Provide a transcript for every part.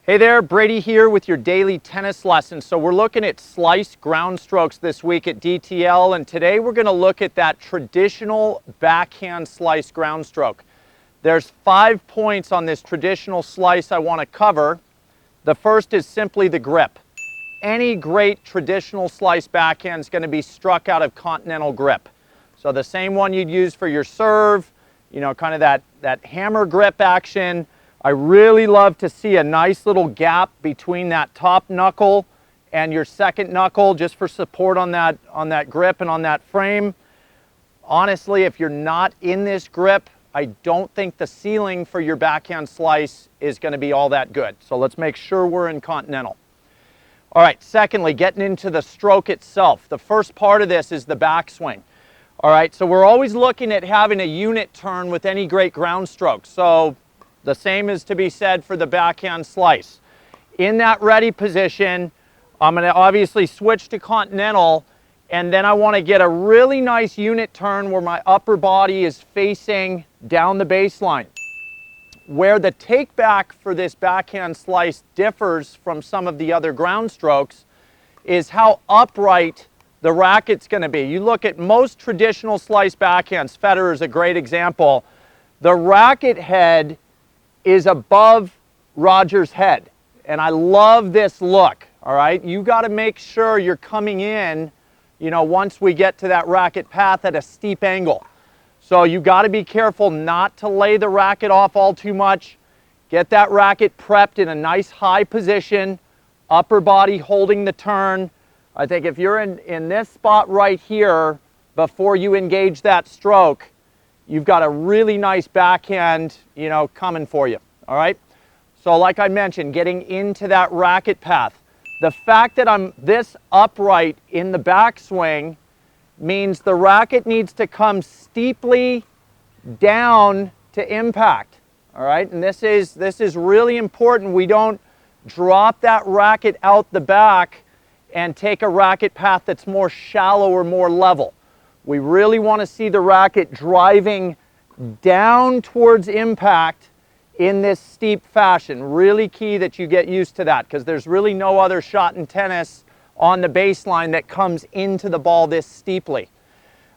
Hey there, Brady here with your daily tennis lesson. So we're looking at slice ground strokes this week at DTL, and today we're going to look at that traditional backhand slice ground stroke. There's 5 points on this traditional slice I want to cover. The first is simply the grip. Any great traditional slice backhand is going to be struck out of continental grip. So the same one you'd use for your serve, you know, kind of that hammer grip action. I really love to see a nice little gap between that top knuckle and your second knuckle just for support on that grip and on that frame. Honestly, if you're not in this grip, I don't think the ceiling for your backhand slice is going to be all that good. So let's make sure we're in continental. All right, secondly, getting into the stroke itself. The first part of this is the backswing. All right, so we're always looking at having a unit turn with any great ground stroke. So the same is to be said for the backhand slice. In that ready position, I'm going to obviously switch to continental, and then I want to get a really nice unit turn where my upper body is facing down the baseline. Where the take back for this backhand slice differs from some of the other ground strokes is how upright the racket's going to be. You look at most traditional slice backhands, Federer is a great example, the racket head is above Roger's head. And I love this look, all right? You got to make sure you're coming in, you know, once we get to that racket path at a steep angle. So you got to be careful not to lay the racket off all too much. Get that racket prepped in a nice high position, upper body holding the turn. I think if you're in this spot right here before you engage that stroke, you've got a really nice backhand, you know, coming for you, all right? So like I mentioned, getting into that racket path. The fact that I'm this upright in the backswing means the racket needs to come steeply down to impact, all right? And this is really important. We don't drop that racket out the back and take a racket path that's more shallow or more level. We really want to see the racket driving down towards impact in this steep fashion. Really key that you get used to that, because there's really no other shot in tennis on the baseline that comes into the ball this steeply.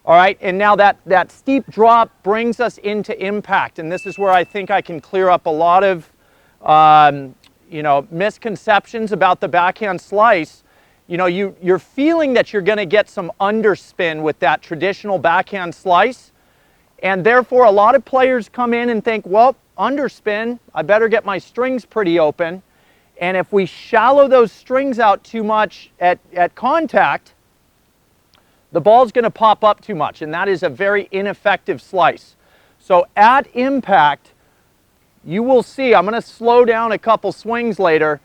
All right, and now that steep drop brings us into impact, and this is where I think I can clear up a lot of you know, misconceptions about the backhand slice. You know, you're feeling that you're going to get some underspin with that traditional backhand slice, and therefore a lot of players come in and think, well, underspin, I better get my strings pretty open. And if we shallow those strings out too much at contact, the ball's going to pop up too much, and that is a very ineffective slice. So at impact, you will see, I'm going to slow down a couple swings later,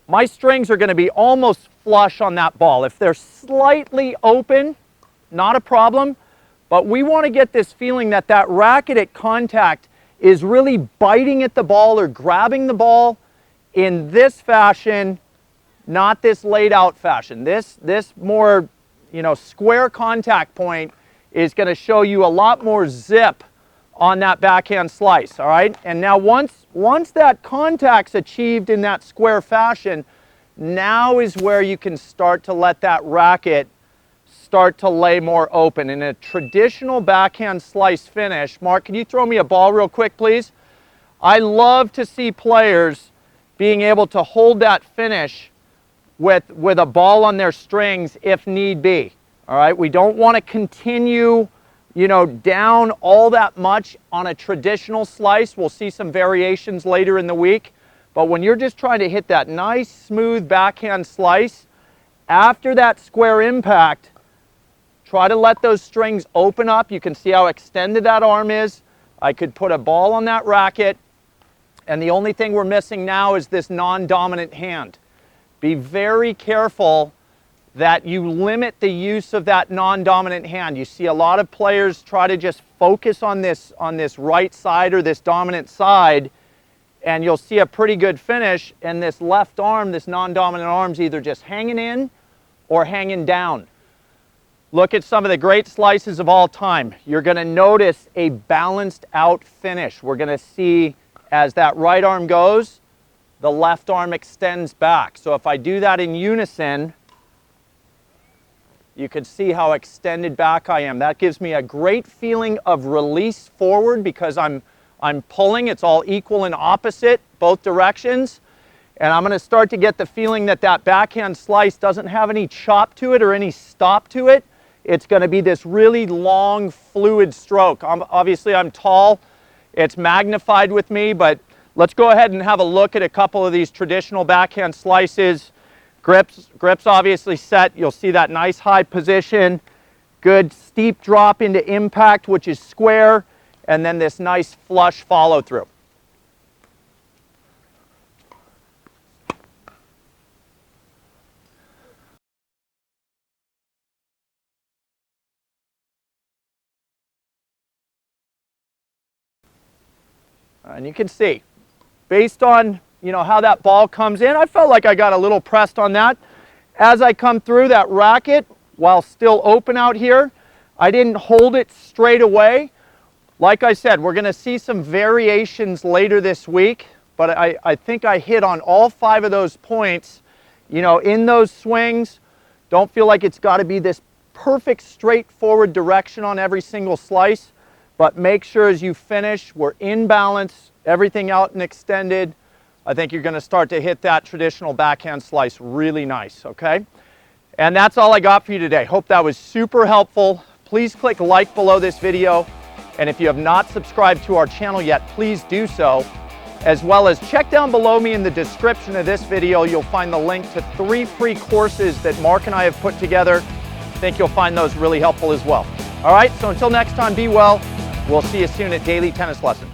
my strings are going to be almost flush on that ball. If they're slightly open, not a problem, but we want to get this feeling that that racket at contact is really biting at the ball or grabbing the ball in this fashion, not this laid out fashion. This more, you know, square contact point is going to show you a lot more zip on that backhand slice, all right? And now once that contact's achieved in that square fashion, now is where you can start to let that racket start to lay more open. In a traditional backhand slice finish, Mark, can you throw me a ball real quick, please? I love to see players being able to hold that finish with a ball on their strings if need be, all right? We don't want to continue, you know, down all that much on a traditional slice. We'll see some variations later in the week. But when you're just trying to hit that nice, smooth backhand slice, after that square impact, try to let those strings open up. You can see how extended that arm is. I could put a ball on that racket, and the only thing we're missing now is this non-dominant hand. Be very careful that you limit the use of that non-dominant hand. You see a lot of players try to just focus on this right side or this dominant side, and you'll see a pretty good finish, and this left arm, this non-dominant arm's either just hanging in or hanging down. Look at some of the great slices of all time. You're going to notice a balanced out finish. We're going to see as that right arm goes, the left arm extends back. So if I do that in unison, you can see how extended back I am. That gives me a great feeling of release forward because I'm pulling. It's all equal and opposite, both directions. And I'm going to start to get the feeling that that backhand slice doesn't have any chop to it or any stop to it. It's going to be this really long, fluid stroke. Obviously, I'm tall. It's magnified with me, but let's go ahead and have a look at a couple of these traditional backhand slices. Grips obviously set. You'll see that nice high position. Good steep drop into impact, which is square, and then this nice flush follow through. And you can see, based on how that ball comes in, I felt like I got a little pressed on that. As I come through that racket, while still open out here, I didn't hold it straight away. Like I said, we're going to see some variations later this week, but I think I hit on all 5 of those points. In those swings, don't feel like it's got to be this perfect straightforward direction on every single slice, but make sure as you finish, we're in balance, everything out and extended. I think you're going to start to hit that traditional backhand slice really nice, okay? And that's all I got for you today. Hope that was super helpful. Please click like below this video. And if you have not subscribed to our channel yet, please do so. As well as check down below me in the description of this video. You'll find the link to 3 free courses that Mark and I have put together. I think you'll find those really helpful as well. All right, so until next time, be well. We'll see you soon at Daily Tennis Lesson.